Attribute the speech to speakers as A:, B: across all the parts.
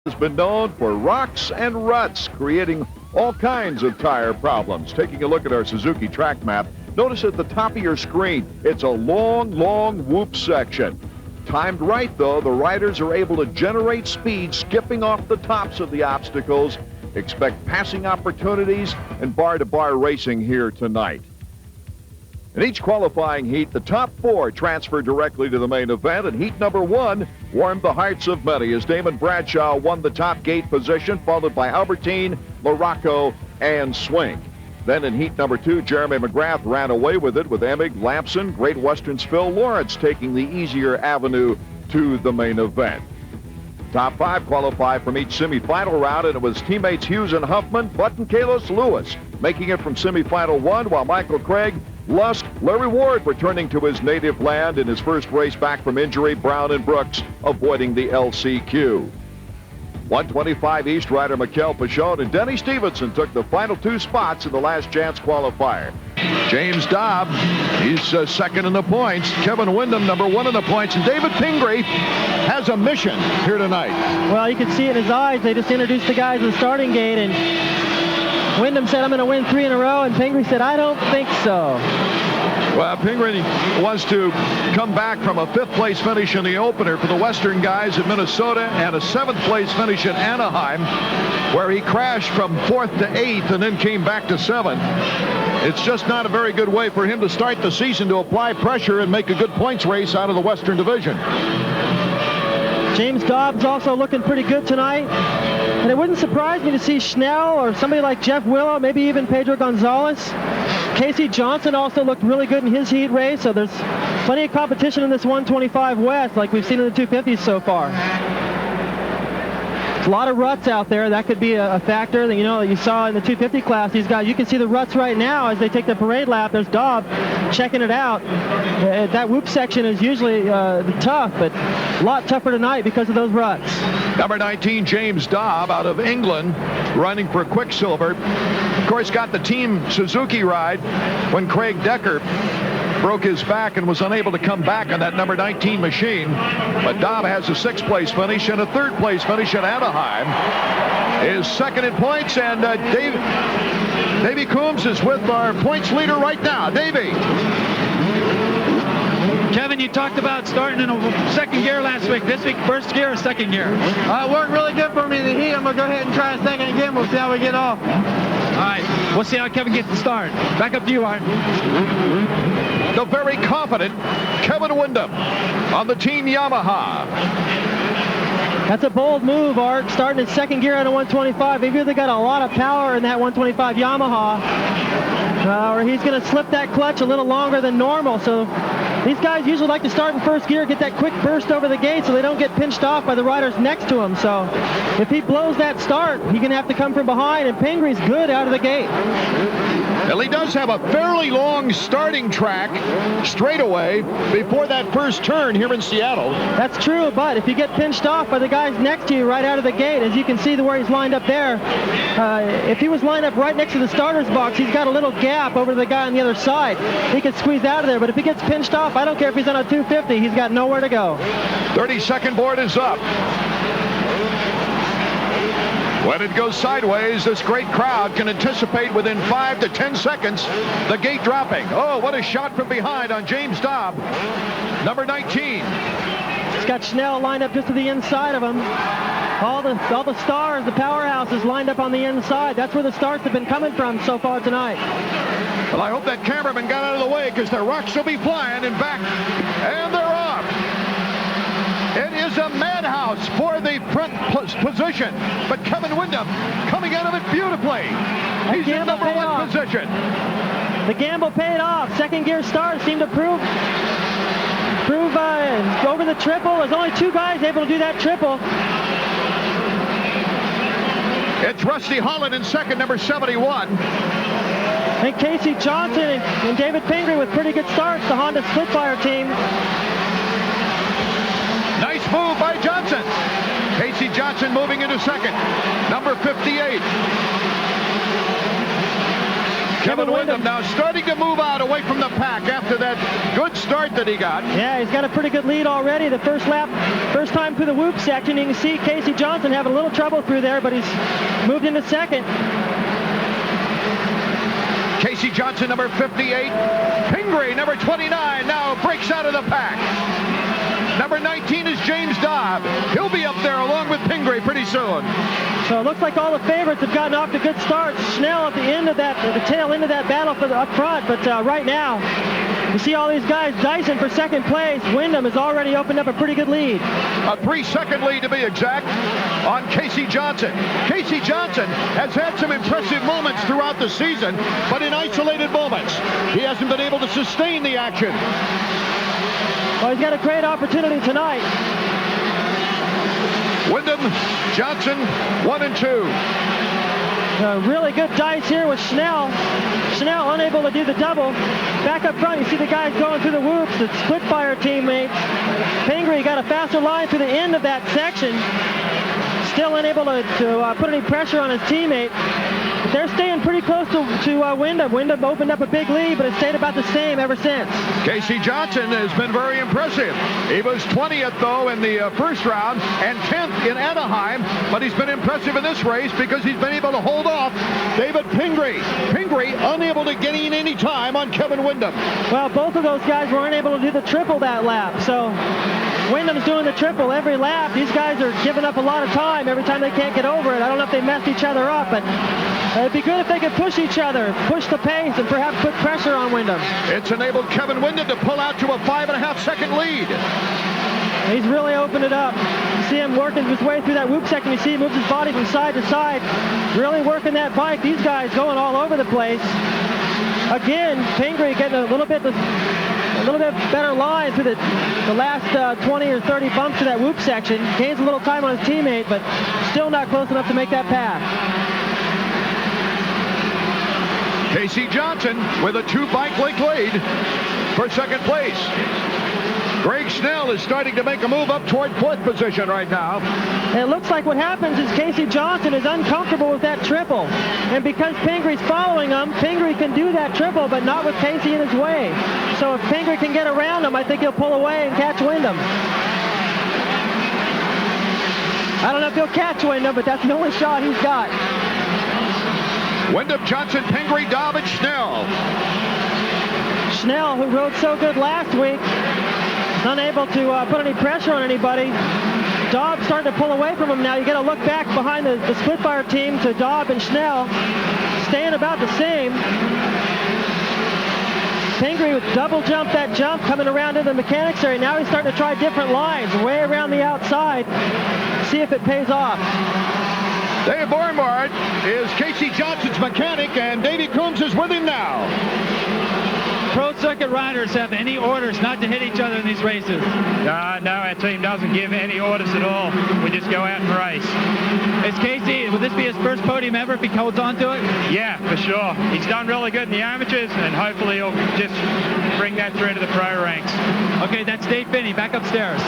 A: has been known for rocks and ruts, creating all kinds of tire problems. Taking a look at our Suzuki track map, notice at the top of your screen, it's a long whoop section. Timed right, though, the riders are able to generate speed, skipping off the tops of the obstacles. Expect passing opportunities and bar-to-bar racing here tonight. In each qualifying heat, the top four transfer directly to the main event, and heat number one warmed the hearts of many as Damon Bradshaw won the top gate position, followed by Albertine, Larocco, and Swink. Then in heat number two, Jeremy McGrath ran away with it with Emig, Lampson, Great Western's Phil Lawrence taking the easier avenue to the main event. Top five qualify from each semifinal round, and it was teammates Hughes and Huffman, Button, Kalos, Lewis making it from semifinal one, while Michael Craig, Lusk, Larry Ward returning to his native land in his first race back from injury, Brown and Brooks avoiding the LCQ. 125 East rider Mikel Pichon and Denny Stevenson took the final two spots in the last chance qualifier. James Dobb, he's second in the points. Kevin Windham, number one in the points. And David Pingree has a mission here tonight.
B: Well, you can see in his eyes, they just introduced the guys in the starting gate, and Windham said, I'm going to win 3 in a row, and Pingree said, I don't think so.
A: Well, Pingree wants to come back from a fifth-place finish in the opener for the Western guys in Minnesota and a seventh-place finish in Anaheim, where he crashed from fourth to eighth and then came back to seventh. It's just not a very good way for him to start the season to apply pressure and make a good points race out of the Western Division.
B: James Dobbs also looking pretty good tonight. And it wouldn't surprise me to see Schnell or somebody like Jeff Willow, maybe even Pedro Gonzalez. Casey Johnson also looked really good in his heat race, so there's plenty of competition in this 125 West like we've seen in the 250s so far. There's a lot of ruts out there. That could be a factor that, you saw in the 250 class. These guys, you can see the ruts right now as they take the parade lap. There's Dobb checking it out. That whoop section is usually tough, but a lot tougher tonight because of those ruts.
A: Number 19, James Dobb, out of England, running for Quicksilver. Of course, got the team Suzuki ride when Craig Decker broke his back and was unable to come back on that number 19 machine. But Dobb has a sixth-place finish and a third-place finish at Anaheim. Is second in points, and Davey Coombs is with our points leader right now. Davey.
C: Kevin, you talked about starting in a second gear last week. This week, first gear or second gear?
D: It worked really good for me in the heat. I'm going to go ahead and try a second again. We'll see how we get off.
C: All right. We'll see how Kevin gets the start. Back up to you, Art.
A: The very confident Kevin Windham on the Team Yamaha.
B: That's a bold move, Art, starting in second gear on a 125. They've either got a lot of power in that 125 Yamaha, or he's going to slip that clutch a little longer than normal. So these guys usually like to start in first gear, get that quick burst over the gate so they don't get pinched off by the riders next to him. So if he blows that start, he's going to have to come from behind, and Pingree's good out of the gate.
A: Well, he does have a fairly long starting track straightaway before that first turn here in Seattle.
B: That's true, but if you get pinched off by the guys next to you right out of the gate, as you can see where he's lined up there, if he was lined up right next to the starter's box, he's got a little gap over to the guy on the other side. He could squeeze out of there, but if he gets pinched off, I don't care if he's on a 250, he's got nowhere to go.
A: 30-second board is up. When it goes sideways, this great crowd can anticipate within 5 to 10 seconds the gate dropping. Oh, what a shot from behind on James Dobb, number 19.
B: He's got Schnell lined up just to the inside of him. All the stars, the powerhouses lined up on the inside. That's where the starts have been coming from so far tonight.
A: Well, I hope that cameraman got out of the way because the rocks will be flying and back. And they're off. It is a madhouse for the front position, but Kevin Windham coming out of it beautifully. He's in number one position.
B: The gamble paid off. Second gear stars seem to prove over the triple. There's only two guys able to do that triple.
A: It's Rusty Holland in second, number 71.
B: And Casey Johnson and David Pingree with pretty good starts, the Honda Splitfire team.
A: Nice move by Johnson. Casey Johnson moving into second. Number 58. Kevin Windham now starting to move out away from the pack after that good start that he got.
B: Yeah, he's got a pretty good lead already. The first lap, first time through the whoop section. You can see Casey Johnson having a little trouble through there, but he's moved into second.
A: Casey Johnson, number 58. Pingree, number 29, now breaks out of the pack. Number 19 is James Dobb. He'll be up there along with Pingree pretty soon.
B: So it looks like all the favorites have gotten off to good starts. Schnell at the end of that, the tail end of that battle for the up front. But right now, you see all these guys dicing for second place. Windham has already opened up a pretty good lead.
A: A 3-second lead to be exact on Casey Johnson. Casey Johnson has had some impressive moments throughout the season, but in isolated moments, he hasn't been able to sustain the action.
B: Well, he's got a great opportunity tonight.
A: Windham, Johnson, 1 and 2.
B: Really good dice here with Schnell. Schnell unable to do the double. Back up front, you see the guys going through the whoops. The Spitfire teammate. Pingree got a faster line through the end of that section. Still unable to put any pressure on his teammate. But they're staying pretty close to Windham. Windham opened up a big lead, but it's stayed about the same ever since.
A: Casey Johnson has been very impressive. He was 20th, though, in the first round and 10th in Anaheim, but he's been impressive in this race because he's been able to hold off David Pingree. Pingree unable to gain any time on Kevin Windham.
B: Well, both of those guys weren't able to do the triple that lap, so Windham's doing the triple every lap. These guys are giving up a lot of time every time they can't get over it. I don't know if they messed each other up, but it'd be good if they could push each other, push the pace, and perhaps put pressure on Windham.
A: It's enabled Kevin Windham to pull out to a 5.5-second lead.
B: He's really opened it up. You see him working his way through that whoop section. You see he moves his body from side to side, really working that bike. These guys going all over the place. Again, Pingree getting a little bit better line through the last 20 or 30 bumps to that whoop section. Gains a little time on his teammate, but still not close enough to make that pass.
A: Casey Johnson with a 2-bike link lead for second place. Greg Schnell is starting to make a move up toward 4th position right now.
B: It looks like what happens is Casey Johnson is uncomfortable with that triple. And because Pingree's following him, Pingree can do that triple, but not with Casey in his way. So if Pingree can get around him, I think he'll pull away and catch Windham. I don't know if he'll catch Windham, but that's the only shot he's got.
A: Windham, Johnson, Pingree, Dobb, and Schnell.
B: Schnell, who rode so good last week, unable to put any pressure on anybody. Dobb starting to pull away from him now. You got to look back behind the Spitfire team to Dobb and Schnell, staying about the same. Pingree would double jump that jump coming around in the mechanics area. Now he's starting to try different lines way around the outside. See if it pays off.
A: Dave Bormard is Casey Johnson's mechanic, and Davey Coombs is with him now.
C: Pro circuit riders have any orders not to hit each other in these races?
E: No, our team doesn't give any orders at all. We just go out and race.
C: Is Casey, will this be his first podium ever if he holds on to it?
E: Yeah, for sure. He's done really good in the amateurs, and hopefully he'll just bring that through to the pro ranks.
C: Okay, that's Dave Finney, back upstairs.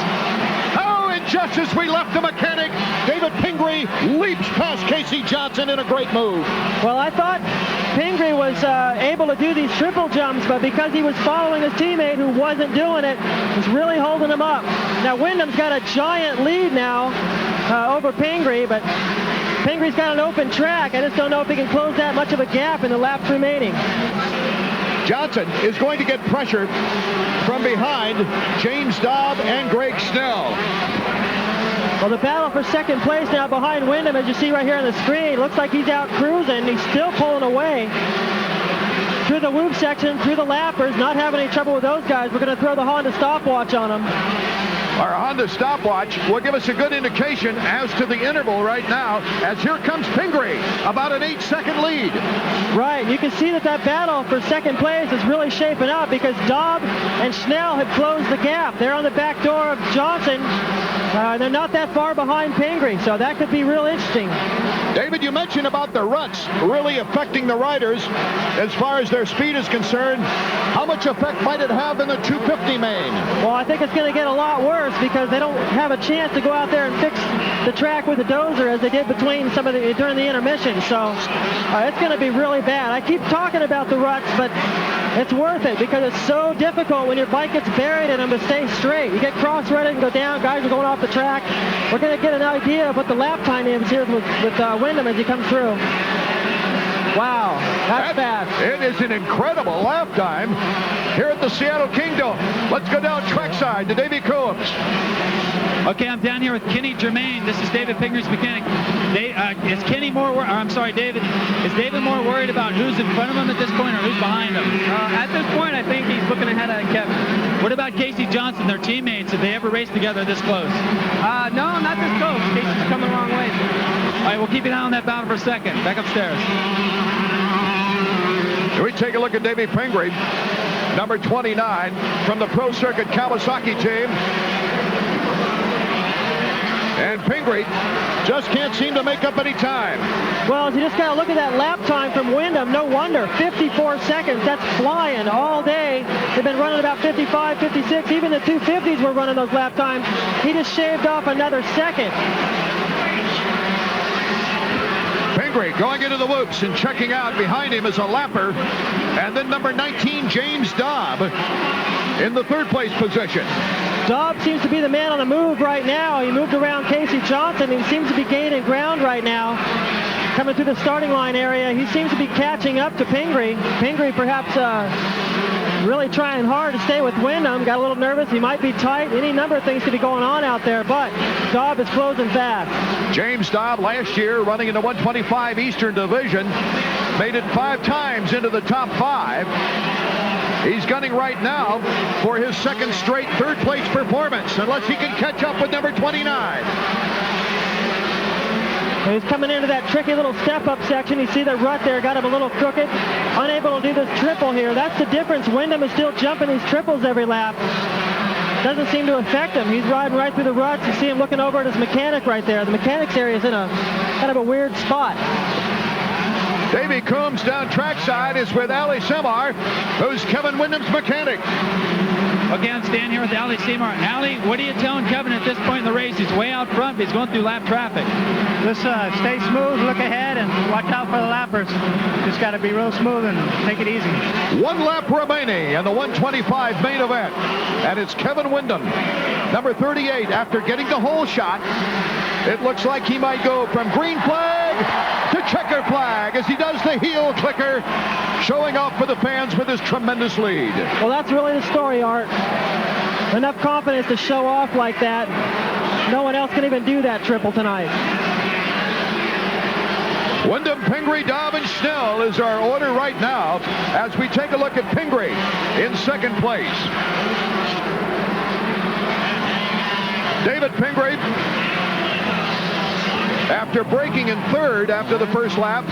A: Oh, and just as we left the mechanic, David Pingree leaps past Casey Johnson in a great move.
B: Well, I thought Pingree was able to do these triple jumps, but because he was following his teammate who wasn't doing it, was really holding him up. Now Windham's got a giant lead now over Pingree, but Pingree's got an open track. I just don't know if he can close that much of a gap in the laps remaining.
A: Johnson is going to get pressure from behind James Dobb and Greg Schnell.
B: Well, the battle for second place now behind Windham, as you see right here on the screen. Looks like he's out cruising. He's still pulling away through the whoop section, through the lappers. Not having any trouble with those guys. We're going to throw the Honda stopwatch on him.
A: Our Honda stopwatch will give us a good indication as to the interval right now, as here comes Pingree, about an 8-second lead.
B: Right, you can see that battle for second place is really shaping up because Dobb and Schnell have closed the gap. They're on the back door of Johnson. They're not that far behind Pingree, so that could be real interesting.
A: David, you mentioned about the ruts really affecting the riders as far as their speed is concerned. How much effect might it have in the 250 main?
B: Well, I think it's going to get a lot worse because they don't have a chance to go out there and fix the track with a dozer as they did between during the intermission. So it's going to be really bad. I keep talking about the ruts, but it's worth it because it's so difficult when your bike gets buried in them to stay straight. You get cross-threaded and go down. Guys are going off the track. We're going to get an idea of what the lap time is here with Wyndham as he comes through. Wow, that's fast.
A: It is an incredible lap time here at the Seattle Kingdom. Let's go down trackside to Davey Coombs.
C: Okay, I'm down here with Kenny Germain. This is David Pingree's mechanic. Is Kenny more David. Is David more worried about who's in front of him at this point or who's behind him?
F: At this point, I think he's looking ahead of Kevin.
C: What about Casey Johnson, their teammates? Did they ever race together this close?
F: No, not this close. Casey's coming the wrong way.
C: All right, we'll keep an eye on that battle for a second. Back upstairs.
A: Here we take a look at Davey Pingree, number 29 from the Pro Circuit Kawasaki team. And Pingree just can't seem to make up any time.
B: Well, you just got to look at that lap time from Wyndham. No wonder, 54 seconds. That's flying all day. They've been running about 55, 56. Even the 250s were running those lap times. He just shaved off another second.
A: Pingree going into the whoops and checking out. Behind him is a lapper. And then number 19, James Dobb, in the third place position.
B: Dobb seems to be the man on the move right now. He moved around Casey Johnson. He seems to be gaining ground right now. Coming through the starting line area, he seems to be catching up to Pingree. Pingree perhaps really trying hard to stay with Wyndham. Got a little nervous. He might be tight. Any number of things could be going on out there, but Dobb is closing fast.
A: James Dobb last year running in the 125 Eastern Division. Made it 5 times into the top 5. He's gunning right now for his second straight third-place performance, unless he can catch up with number 29.
B: He's coming into that tricky little step-up section. You see the rut there, got him a little crooked. Unable to do this triple here. That's the difference. Wyndham is still jumping these triples every lap. Doesn't seem to affect him. He's riding right through the ruts. You see him looking over at his mechanic right there. The mechanics area is in a kind of a weird spot.
A: Davey Coombs down trackside is with Ali Semar, who's Kevin Wyndham's mechanic.
C: Okay, I'm standing here with Ali Seymour. Ali, what are you telling Kevin at this point in the race? He's way out front, but he's going through lap traffic.
F: Just stay smooth, look ahead, and watch out for the lappers. Just got to be real smooth and take it easy. 1
A: lap remaining in the 125 main event. And it's Kevin Wyndham, number 38, after getting the hole shot. It looks like he might go from green flag to checker flag as he does the heel clicker, showing off for the fans with his tremendous lead.
B: Well, that's really the story, Art. Enough confidence to show off like that. No one else can even do that triple tonight.
A: Wyndham, Pingree, Dobb, and Schnell is our order right now as we take a look at Pingree in second place. David Pingree, after breaking in third after the first lap,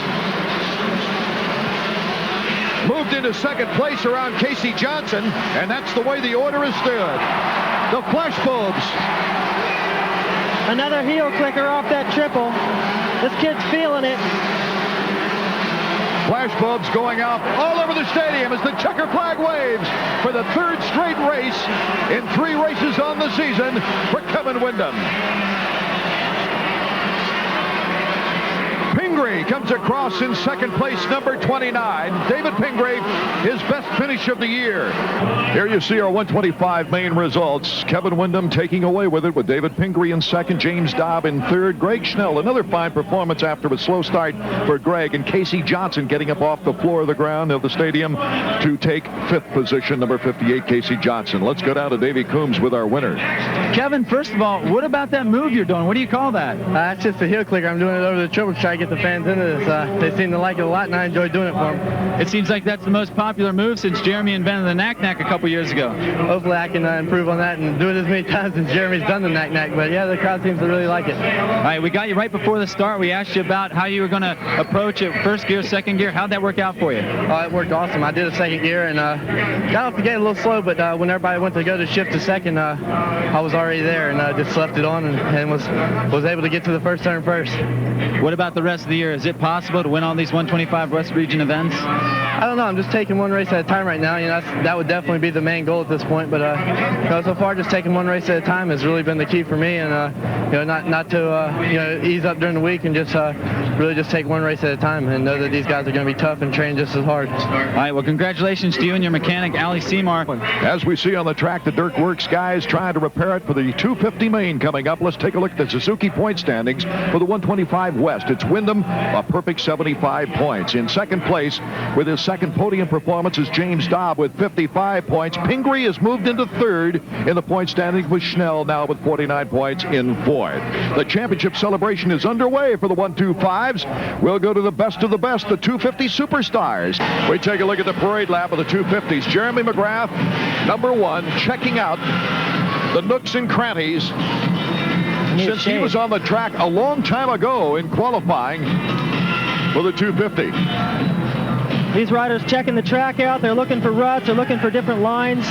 A: moved into second place around Casey Johnson, and that's the way the order is stood. The flash bulbs.
B: Another heel clicker off that triple. This kid's feeling it.
A: Flash bulbs going out all over the stadium as the checker flag waves for the third straight race in 3 races on the season for Kevin Wyndham. Pingree comes across in second place, number 29. David Pingree, his best finish of the year. Here you see our 125 main results. Kevin Wyndham taking away with it with David Pingree in second, James Dobb in third, Greg Schnell, another fine performance after a slow start for Greg, and Casey Johnson getting up off the floor of the ground of the stadium to take 5th position, number 58, Casey Johnson. Let's go down to Davey Coombs with our winner.
C: Kevin, first of all, what about that move you're doing? What do you call that?
F: That's just a heel clicker. I'm doing it over the triple to try to get the fans into this. They seem to like it a lot, and I enjoy doing it for them.
C: It seems like that's the most popular move since Jeremy invented the knack-knack a couple years ago.
F: Hopefully I can improve on that and do it as many times as Jeremy's done the knack-knack. But yeah, the crowd seems to really like it.
C: All right, we got you right before the start. We asked you about how you were going to approach it, first gear, second gear. How'd that work out for you?
F: Oh, it worked awesome. I did a second gear and got off the gate a little slow, but when everybody went to go to shift to second, I was already there and just left it on and was able to get to the first turn first.
C: What about the rest of the year? year. Is it possible to win all these 125 West Region events?
F: I don't know. I'm just taking one race at a time right now. You know, that would definitely be the main goal at this point. But you know, so far, just taking one race at a time has really been the key for me. And you know, not to you know, ease up during the week and just really just take one race at a time and know that these guys are going to be tough and train just as hard.
C: All right. Well, congratulations to you and your mechanic, Ali Seymour.
A: As we see on the track, the Dirt Works guys trying to repair it for the 250 main coming up. Let's take a look at the Suzuki point standings for the 125 West. It's Wyndham, a perfect 75 points. In second place with his second podium performance is James Dobb with 55 points. Pingree has moved into third in the point standings with Schnell now with 49 points in fourth. The championship celebration is underway for the 125s. We'll go to the best of the best, the 250 superstars. We take a look at the parade lap of the 250s. Jeremy McGrath, number one, checking out the nooks and crannies since he was on the track a long time ago in qualifying for the 250.
B: These riders checking the track out. They're looking for ruts. They're looking for different lines.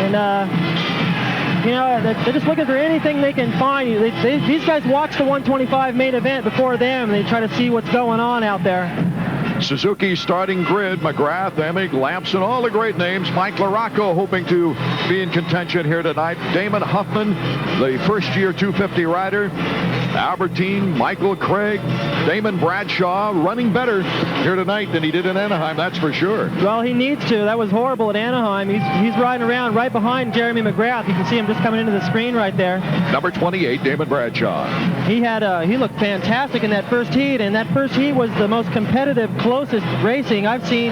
B: And, you know, they're just looking for anything they can find. These guys watch the 125 main event before them. They try to see what's going on out there.
A: Suzuki starting grid, McGrath, Emig, Lamson, all the great names. Mike LaRocco hoping to be in contention here tonight. Damon Huffman, the first-year 250 rider. Albertine, Michael Craig, Damon Bradshaw running better here tonight than he did in Anaheim, that's for sure.
B: Well, he needs to. That was horrible at Anaheim. He's riding around right behind Jeremy McGrath. You can see him just coming into the screen right there.
A: Number 28, Damon Bradshaw.
B: He looked fantastic in that first heat, and that first heat was the most competitive, closest racing I've seen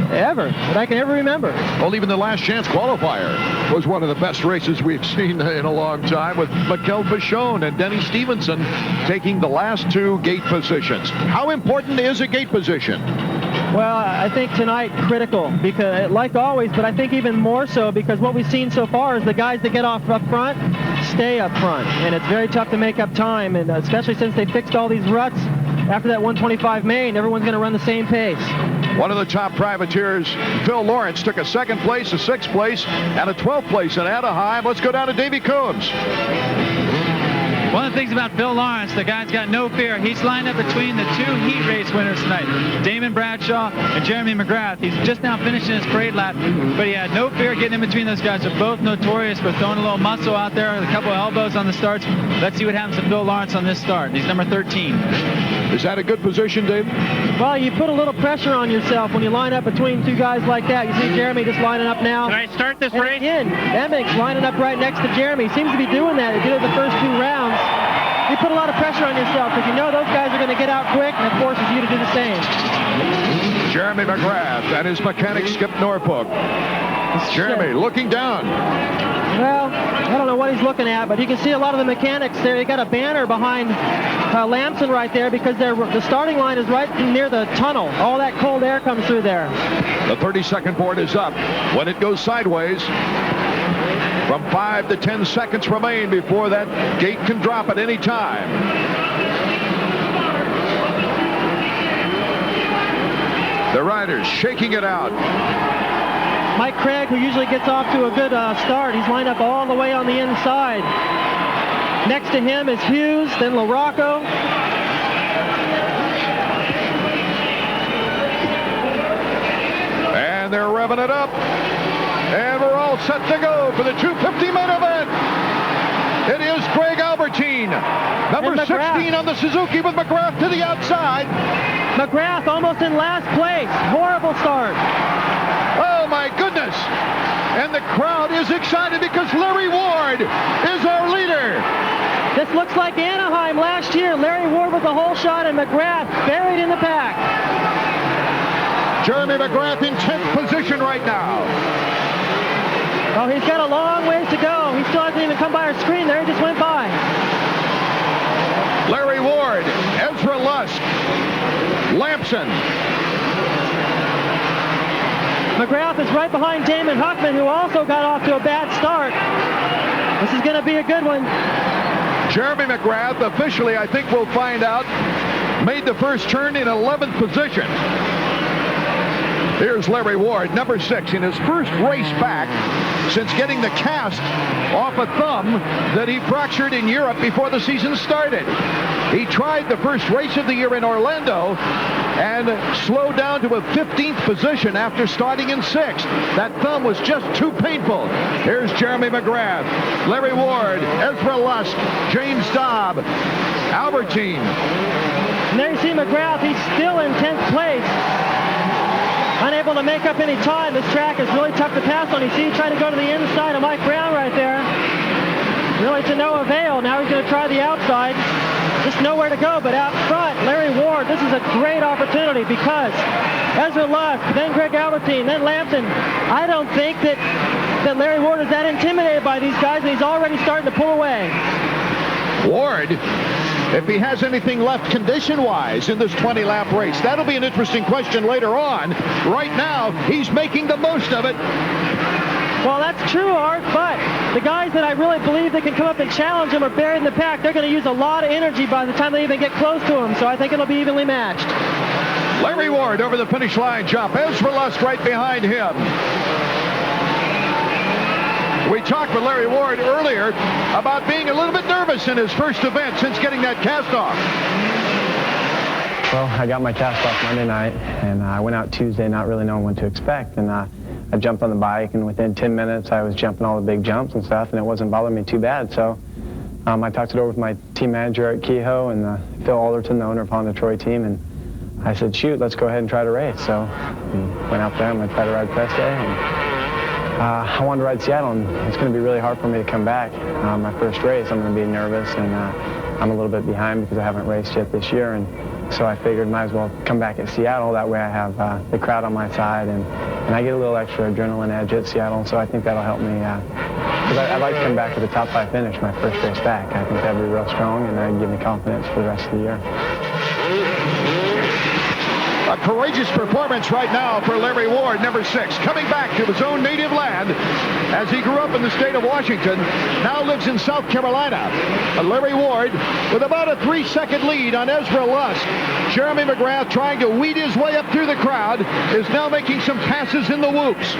B: ever, that I can ever remember.
A: Well, even the last chance qualifier was one of the best races we've seen in a long time, with Mikel Pichon and Denny Stevenson taking the last two gate positions. How important is a gate position?
B: Well, I think tonight critical, because like always, but I think even more so because what we've seen so far is the guys that get off up front stay up front, and it's very tough to make up time, and especially since they fixed all these ruts after that 125 main, everyone's going to run the same pace.
A: One of the top privateers, Phil Lawrence, took a second place, a sixth place, and a 12th place in Anaheim. Let's go down to Davey Coombs.
C: One of the things about Phil Lawrence, the guy's got no fear. He's lined up between the two heat race winners tonight, Damon Bradshaw and Jeremy McGrath. He's just now finishing his parade lap, but he had no fear getting in between those guys. They're both notorious for throwing a little muscle out there, a couple of elbows on the starts. Let's see what happens to Phil Lawrence on this start. He's number 13.
A: Is that a good position, Dave?
B: Well, you put a little pressure on yourself when you line up between two guys like that. You see Jeremy just lining up now.
E: Can I start this race?
B: And Emig's lining up right next to Jeremy. Seems to be doing that. He did it the first two rounds. You put a lot of pressure on yourself because you know those guys are going to get out quick, and it forces you to do the same.
A: Jeremy McGrath and his mechanic Skip Norfolk. Jeremy looking down.
B: Well, I don't know what he's looking at, but you can see a lot of the mechanics there. They got a banner behind Lamson right there because the starting line is right near the tunnel. All that cold air comes through there.
A: The 30-second board is up. When it goes sideways, from 5 to 10 seconds remain before that gate can drop at any time. The riders shaking it out.
B: Mike Craig, who usually gets off to a good start, he's lined up all the way on the inside. Next to him is Hughes, then LaRocco.
A: And they're revving it up. And we're all set to go for the 250 main event. It is Greg Albertine, number 16 on the Suzuki, with McGrath to the outside.
B: McGrath almost in last place. Horrible start.
A: Oh, my goodness. And the crowd is excited because Larry Ward is our leader.
B: This looks like Anaheim last year. Larry Ward with the whole shot and McGrath buried in the pack.
A: Jeremy McGrath in 10th position right now.
B: Oh, he's got a long ways to go. He still hasn't even come by our screen there. He just went by.
A: Larry Ward, Ezra Lusk, Lamson.
B: McGrath is right behind Damon Huffman, who also got off to a bad start. This is going to be a good one.
A: Jeremy McGrath, officially, I think we'll find out, made the first turn in 11th position. Here's Larry Ward, number 6, in his first race back since getting the cast off a thumb that he fractured in Europe before the season started. He tried the first race of the year in Orlando and slowed down to a 15th position after starting in 6th. That thumb was just too painful. Here's Jeremy McGrath, Larry Ward, Ezra Lusk, James Dobb, Albertine.
B: And there you see McGrath. He's still in 10th place. Unable to make up any time. This track is really tough to pass on. You see, trying to go to the inside of Mike Brown right there. Really to no avail. Now he's going to try the outside. Just nowhere to go, but out front, Larry Ward, this is a great opportunity because Ezra Lusk, then Greg Albertine, then Lampton. I don't think that Larry Ward is that intimidated by these guys, and he's already starting to pull away.
A: Ward, if he has anything left condition-wise in this 20-lap race, that'll be an interesting question later on. Right now, he's making the most of it.
B: Well, that's true, Art, but the guys that I really believe that can come up and challenge him are buried in the pack. They're going to use a lot of energy by the time they even get close to him, so I think it'll be evenly matched.
A: Larry Ward over the finish line jump. Ezra Lusk right behind him. We talked with Larry Ward earlier about being a little bit nervous in his first event since getting that cast off.
G: Well, I got my cast off Monday night, and I went out Tuesday not really knowing what to expect. And I jumped on the bike, and within 10 minutes, I was jumping all the big jumps and stuff, and it wasn't bothering me too bad. So I talked it over with my team manager at Kehoe and Phil Alderton, the owner of Honda Troy team, and I said, shoot, let's go ahead and try to race. So we went out there. I'm going to try to ride press day. And I wanted to ride Seattle, and it's going to be really hard for me to come back. My first race, I'm going to be nervous, and I'm a little bit behind because I haven't raced yet this year. And so I figured might as well come back at Seattle. That way I have the crowd on my side, and I get a little extra adrenaline edge at Seattle. So I think that'll help me because I'd like to come back with a top 5 finish my first race back. I think that'd be real strong, and that'd give me confidence for the rest of the year.
A: A courageous performance right now for Larry Ward, number 6, coming back to his own native land as he grew up in the state of Washington, now lives in South Carolina. Larry Ward with about a 3-second lead on Ezra Lusk. Jeremy McGrath trying to weed his way up through the crowd is now making some passes in the whoops.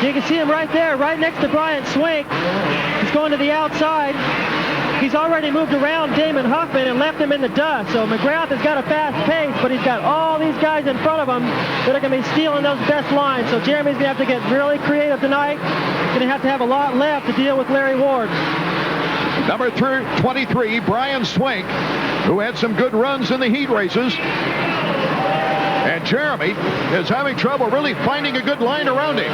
B: You can see him right there, right next to Bryant Swink. He's going to the outside. He's already moved around Damon Huffman and left him in the dust. So McGrath has got a fast pace, but he's got all these guys in front of him that are going to be stealing those best lines. So Jeremy's going to have to get really creative tonight. Going to have a lot left to deal with Larry Ward.
A: Number 23, Brian Swink, who had some good runs in the heat races. And Jeremy is having trouble really finding a good line around him.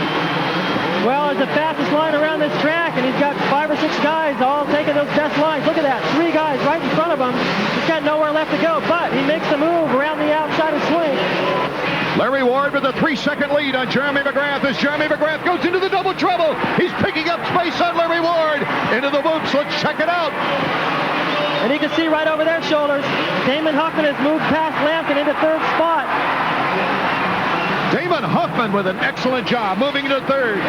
B: Well, it's the fastest line around this track, and he's got 5 or 6 guys all taking those best lines. Look at that, 3 guys right in front of him. He's got nowhere left to go, but he makes the move around the outside of Swing.
A: Larry Ward with a 3-second lead on Jeremy McGrath as Jeremy McGrath goes into the double trouble. He's picking up space on Larry Ward. Into the boots, let's check it out.
B: And you can see right over their shoulders, Damon Huffman has moved past Lampton into 3rd spot.
A: Damon Huffman with an excellent job moving to 3rd.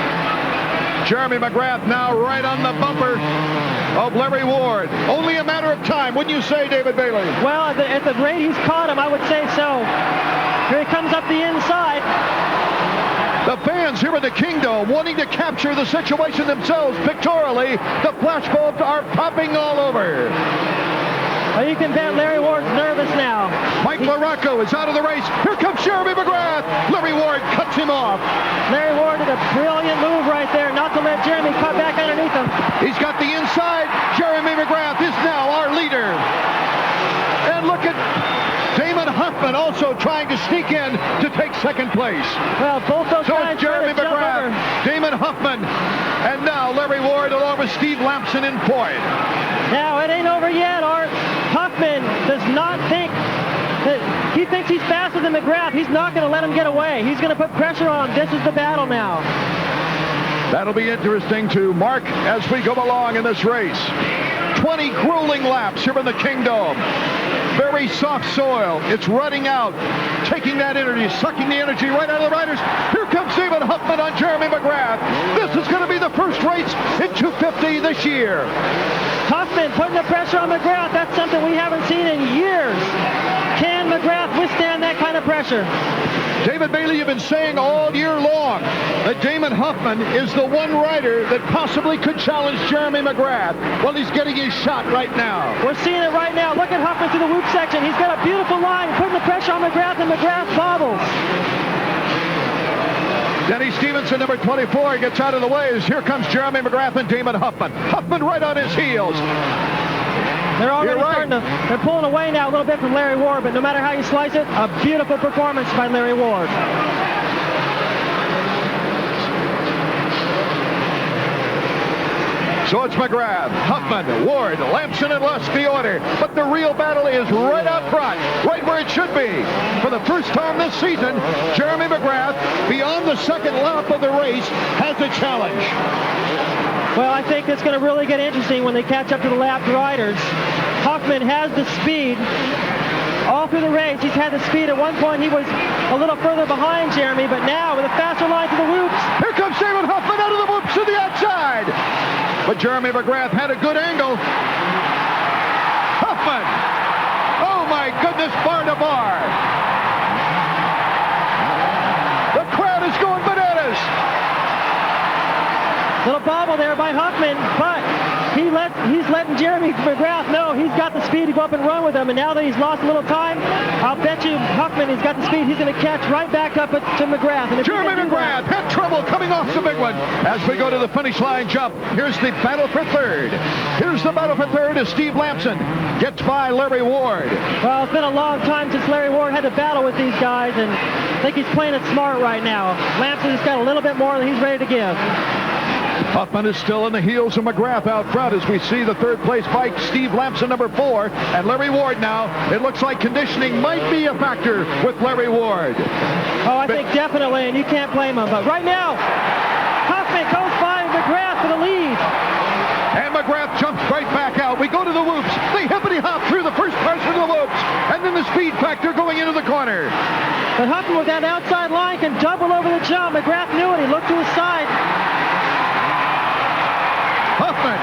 A: Jeremy McGrath now right on the bumper of Larry Ward. Only a matter of time, wouldn't you say, David Bailey?
B: Well, at the rate he's caught him, I would say so. Here he comes up the inside.
A: The fans here at the Kingdom wanting to capture the situation themselves pictorially. The flashbulbs are popping all over.
B: Well, you can bet Larry Ward's nervous now.
A: Mike LaRocco is out of the race. Here comes Jeremy McGrath. Larry Ward cuts him off.
B: Larry Ward did a brilliant move right there, not to let Jeremy cut back underneath him.
A: He's got the inside. Jeremy McGrath is now our leader. And look at Damon Huffman also trying to sneak in to take 2nd place.
B: Well, both those guys
A: it's Jeremy McGrath, Damon Huffman, and now Larry Ward along with Steve Lampson in 4th.
B: Now, it ain't over yet, Art. Huffman does not think that he thinks he's faster than McGrath. He's not going to let him get away. He's going to put pressure on him. This is the battle now.
A: That'll be interesting to mark as we go along in this race. 20 grueling laps here in the Kingdom. Very soft soil. It's running out, taking that energy, sucking the energy right out of the riders. Here comes Damon Huffman on Jeremy McGrath. This is going to be the first race in 250 this year.
B: Huffman putting the pressure on McGrath. That's something we haven't seen in years. Can McGrath withstand that kind of pressure.
A: David Bailey, you've been saying all year long that Damon Huffman is the one rider that possibly could challenge Jeremy McGrath. Well, he's getting his shot right now.
B: We're seeing it right now. Look at Huffman through the whoop section. He's got a beautiful line, putting the pressure on McGrath, and McGrath bobbles.
A: Denny Stevenson, number 24, gets out of the way as here comes Jeremy McGrath and Damon Huffman. Huffman right on his heels.
B: They're already they're pulling away now a little bit from Larry Ward, but no matter how you slice it, a beautiful performance by Larry Ward.
A: So it's McGrath, Huffman, Ward, Lamson, and Lusk the order. But the real battle is right up front, right where it should be. For the first time this season, Jeremy McGrath, beyond the second lap of the race, has a challenge.
B: Well, I think it's going to really get interesting when they catch up to the lapped riders. Huffman has the speed all through the race. He's had the speed. At one point, he was a little further behind Jeremy, but now with a faster line to the whoops.
A: Here comes Damon Huffman out of the whoops to the outside. But Jeremy McGrath had a good angle. Huffman! Oh my goodness, bar to bar. The crowd is going bananas.
B: Little bobble there by Huffman, but he's letting Jeremy McGrath know he's got the speed to go up and run with him, and now that he's lost a little time, I'll bet you Huffman has got the speed. He's going to catch right back up to McGrath. And
A: Jeremy McGrath had trouble coming off the big one. As we go to the finish line jump, here's the battle for third. Here's the battle for third as Steve Lamson gets by Larry Ward.
B: Well, it's been a long time since Larry Ward had to battle with these guys, and I think he's playing it smart right now. Lamson's got a little bit more than he's ready to give.
A: Huffman is still in the heels of McGrath out front as we see the third place bike, Steve Lamson, number 4, and Larry Ward now. It looks like conditioning might be a factor with Larry Ward.
B: Oh, I think definitely, and you can't blame him. But right now, Huffman goes by McGrath for the lead.
A: And McGrath jumps right back out. We go to the whoops. They hippity hop through the first portion of the whoops. And then the speed factor going into the corner.
B: But Huffman with that outside line can double over the jump. McGrath knew it. He looked to his side.
A: Huffman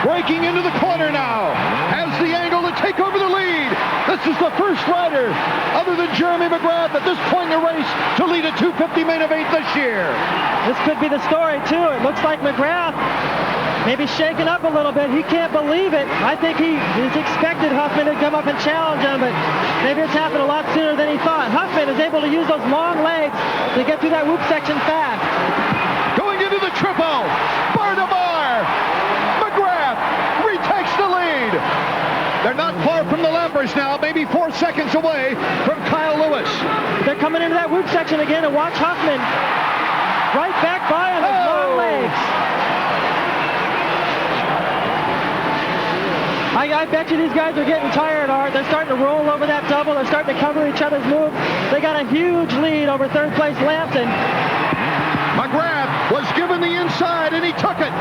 A: breaking into the corner now. Has the angle to take over the lead. This is the first rider other than Jeremy McGrath at this point in the race to lead a 250 main event this year.
B: This could be the story, too. It looks like McGrath maybe shaken up a little bit. He can't believe it. I think he's expected Huffman to come up and challenge him, but maybe it's happened a lot sooner than he thought. Huffman is able to use those long legs to get through that whoop section fast.
A: Going into the triple. Bar to bar. McGrath retakes the lead. They're not far from the lappers now, maybe 4 seconds away from Kyle Lewis.
B: They're coming into that whoop section again, and watch Huffman right back by on his long legs. I bet you these guys are getting tired, Art. They're starting to roll over that double. They're starting to cover each other's moves. They got a huge lead over third place Lamson.
A: McGrath was given the inside, and he took it.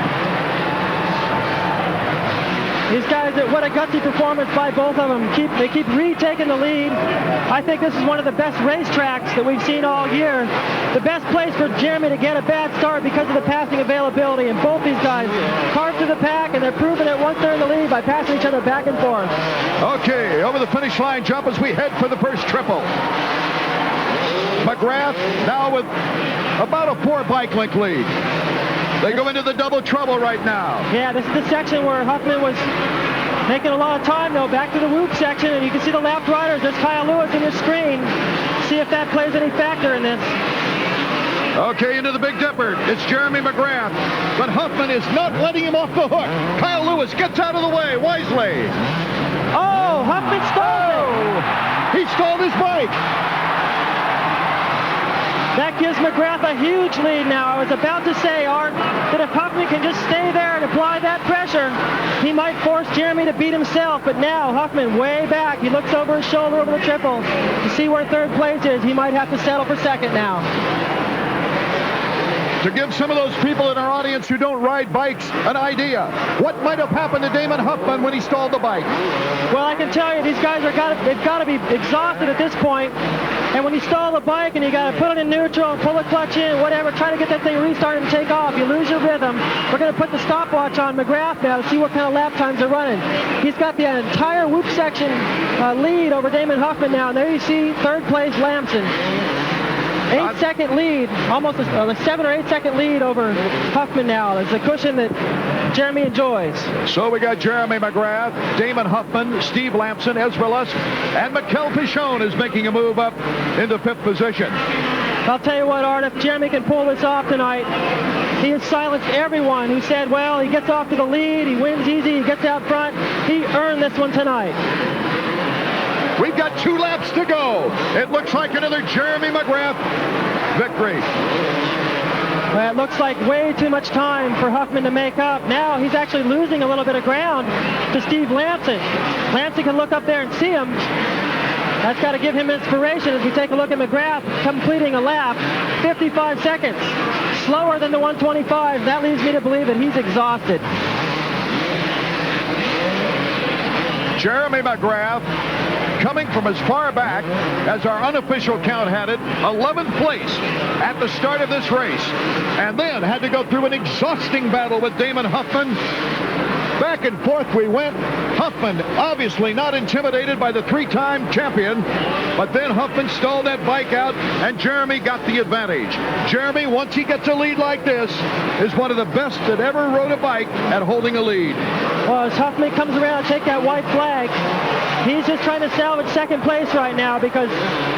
B: These guys, what a gutsy performance by both of them. They keep retaking the lead. I think this is one of the best racetracks that we've seen all year. The best place for Jeremy to get a bad start because of the passing availability. And both these guys carved to the pack, and they're proving it once they're in the lead by passing each other back and forth.
A: Okay, over the finish line jump as we head for the first triple. McGrath now with about a 4 bike length lead. They go into the double trouble right now.
B: Yeah, this is the section where Huffman was making a lot of time, though. Back to the whoop section, and you can see the lapped riders. There's Kyle Lewis on your screen. See if that plays any factor in this.
A: Okay, into the Big Dipper. It's Jeremy McGrath. But Huffman is not letting him off the hook. Kyle Lewis gets out of the way wisely.
B: Oh, Huffman stalled it.
A: He stalled his bike.
B: That gives McGrath a huge lead now. I was about to say, Art, that if Huffman can just stay there and apply that pressure, he might force Jeremy to beat himself. But now Huffman way back. He looks over his shoulder over the triple to see where third place is. He might have to settle for second now.
A: To give some of those people in our audience who don't ride bikes an idea, what might have happened to Damon Huffman when he stalled the bike?
B: Well, I can tell you, these guys they've got to be exhausted at this point. And when you stall the bike and you got to put it in neutral, pull the clutch in, whatever, try to get that thing restarted and take off, you lose your rhythm. We're going to put the stopwatch on McGrath now to see what kind of lap times are running. He's got the entire whoop section lead over Damon Huffman now. And there you see third place Lamson. 8-second lead, almost a 7 or 8 second lead over Huffman now. It's a cushion that Jeremy enjoys.
A: So we got Jeremy McGrath, Damon Huffman, Steve Lamson, Ezra Lusk, and Mikel Pichon is making a move up into 5th position.
B: I'll tell you what, Art, if Jeremy can pull this off tonight, he has silenced everyone who said, well, he gets off to the lead, he wins easy, he gets out front. He earned this one tonight.
A: We've got 2 laps to go. It looks like another Jeremy McGrath victory.
B: Well, it looks like way too much time for Huffman to make up. Now he's actually losing a little bit of ground to Steve Lamson. Lamson can look up there and see him. That's got to give him inspiration as we take a look at McGrath completing a lap. 55 seconds. Slower than the 125. That leads me to believe that he's exhausted.
A: Jeremy McGrath, coming from as far back as our unofficial count had it, 11th place at the start of this race, and then had to go through an exhausting battle with Damon Huffman. Back and forth we went. Huffman obviously not intimidated by the 3-time champion, but then Huffman stalled that bike out and Jeremy got the advantage. Jeremy, once he gets a lead like this, is one of the best that ever rode a bike at holding a lead.
B: Well, as Huffman comes around to take that white flag, he's just trying to salvage 2nd place right now because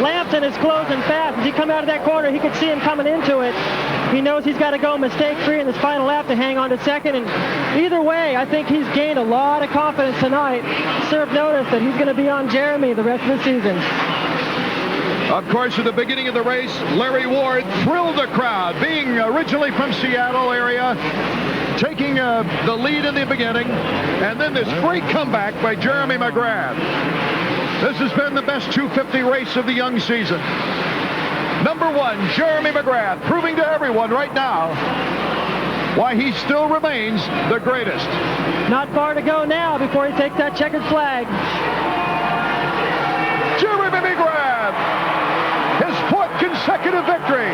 B: Lamson is closing fast. As he come out of that corner, he could see him coming into it. He knows he's got to go mistake-free in this final lap to hang on to 2nd. And either way, I think he's gained a lot of confidence tonight. Serve notice that he's going to be on Jeremy the rest of the season.
A: Of course, at the beginning of the race, Larry Ward thrilled the crowd, being originally from Seattle area, taking the lead in the beginning, and then this great comeback by Jeremy McGrath. This has been the best 250 race of the young season. Number 1, Jeremy McGrath, proving to everyone right now why he still remains the greatest.
B: Not far to go now before he takes that checkered flag.
A: Jeremy McGrath, his 4th consecutive victory.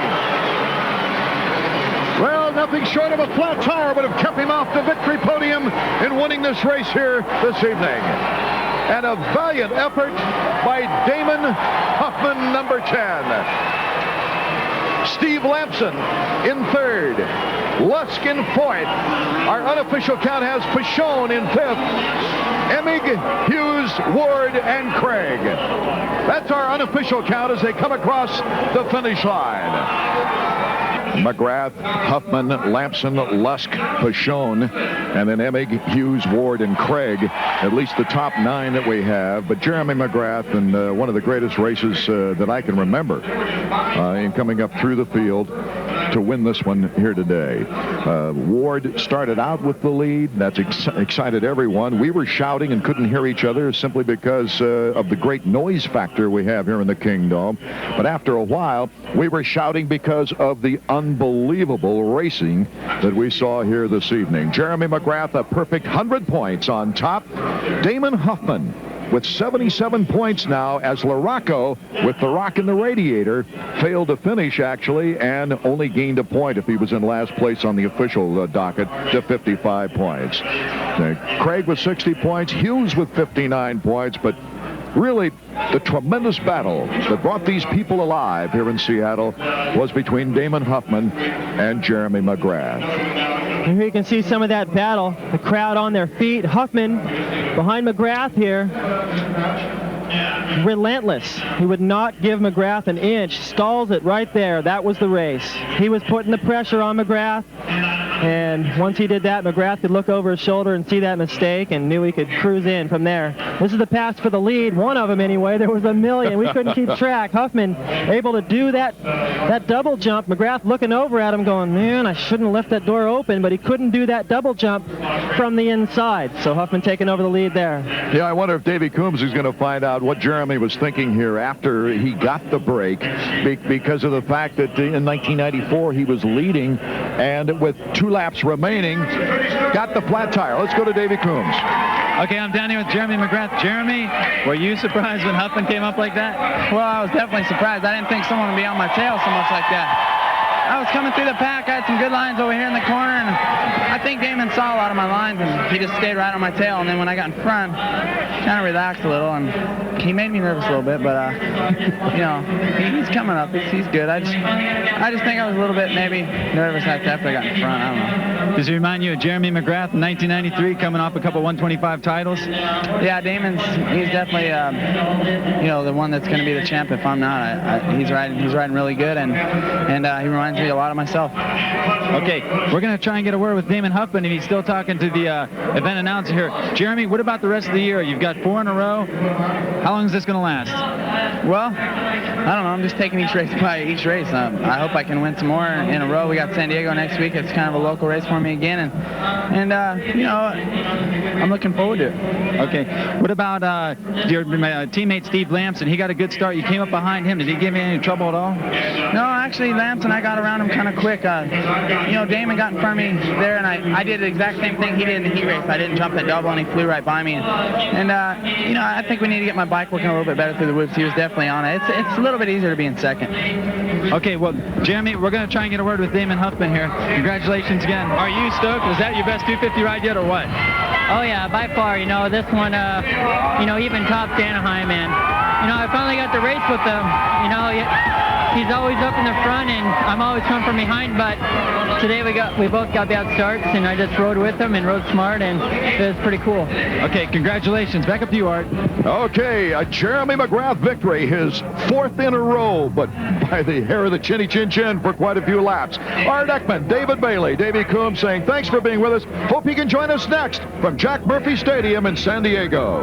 A: Well, nothing short of a flat tire would have kept him off the victory podium in winning this race here this evening. And a valiant effort by Damon Huffman, number 10. Steve Lamson in 3rd. Lusk in 4th. Our unofficial count has Pichon in 5th. Emig, Hughes, Ward, and Craig. That's our unofficial count as they come across the finish line. McGrath, Huffman, Lamson, Lusk, Pichon, and then Emig, Hughes, Ward, and Craig. At least the top 9 that we have. But Jeremy McGrath in one of the greatest races that I can remember in coming up through the field to win this one here today. Ward started out with the lead. That's excited everyone. We were shouting and couldn't hear each other simply because of the great noise factor we have here in the Kingdom. But after a while, we were shouting because of the unbelievable racing that we saw here this evening. Jeremy McGrath, a perfect 100 points on top. Damon Huffman with 77 points now as LaRocco, with the rock in the radiator, failed to finish actually and only gained a point if he was in last place on the official docket to 55 points. Craig with 60 points, Hughes with 59 points, but really the tremendous battle that brought these people alive here in Seattle was between Damon Huffman and Jeremy McGrath.
B: And here you can see some of that battle, the crowd on their feet. Huffman behind McGrath here, relentless. He would not give McGrath an inch, stalls it right there. That was the race. He was putting the pressure on McGrath, and once he did that, McGrath could look over his shoulder and see that mistake and knew he could cruise in from there. This is the pass for the lead, one of them anyway. There was a million. We couldn't keep track. Huffman able to do that double jump. McGrath looking over at him going, man, I shouldn't have left that door open, but he couldn't do that double jump from the inside. So Huffman taking over the lead there.
A: Yeah, I wonder if Davey Coombs is going to find out what Jeremy was thinking here after he got the break, because of the fact that in 1994 he was leading, and with 2 laps remaining, got the flat tire. Let's go to Davey Coombs.
C: Okay, I'm down here with Jeremy McGrath. Jeremy, were you surprised when Huffman came up like that?
F: Well, I was definitely surprised. I didn't think someone would be on my tail so much like that. I was coming through the pack. I had some good lines over here in the corner, and I think Damon saw a lot of my lines, and he just stayed right on my tail. And then when I got in front, kind of relaxed a little, and he made me nervous a little bit. But you know, he's coming up. He's good. I just think I was a little bit maybe nervous after I got in front. I don't know.
C: Does he remind you of Jeremy McGrath in 1993, coming off a couple 125 titles?
F: Yeah, he's definitely you know, the one that's going to be the champ if I'm not. He's riding really good, and he reminds me a lot of myself.
C: Okay, we're going to try and get a word with Damon Huffman, and he's still talking to the event announcer here. Jeremy, what about the rest of the year? You've got 4 in a row. How long is this going to last?
F: Well, I don't know. I'm just taking each race by each race. I hope I can win some more in a row. We got San Diego next week. It's kind of a local race for me again, and you know, I'm looking forward to it.
C: Okay. What about your teammate Steve Lamson? He got a good start. You came up behind him. Did he give you any trouble at all?
F: No, actually, Lamson, I got around him kind of quick. You know, Damon got in front of me there, and I did the exact same thing he did in the heat race. I didn't jump that double, and he flew right by me. And you know, I think we need to get my bike working a little bit better through the whoops. He was definitely on it. It's a little bit easier to be in second.
C: Okay, well, Jeremy, we're going to try and get a word with Damon Huffman here. Congratulations again. Are you stoked? Was that your best 250 ride yet, or what?
H: Oh, yeah, by far. You know, this one, you know, even topped Anaheim, and, you know, I finally got to race with him. You know, he's always up in the front, and I'm always coming from behind, but today we both got bad starts, and I just rode with him and rode smart, and it was pretty cool.
C: Okay, congratulations. Back up to you, Art.
A: Okay, a Jeremy McGrath victory, his 4th in a row, but by the hair of the chinny chin chin for quite a few laps. Art Ekman, David Bailey, Davey Coombs saying thanks for being with us. Hope you can join us next from Jack Murphy Stadium in San Diego.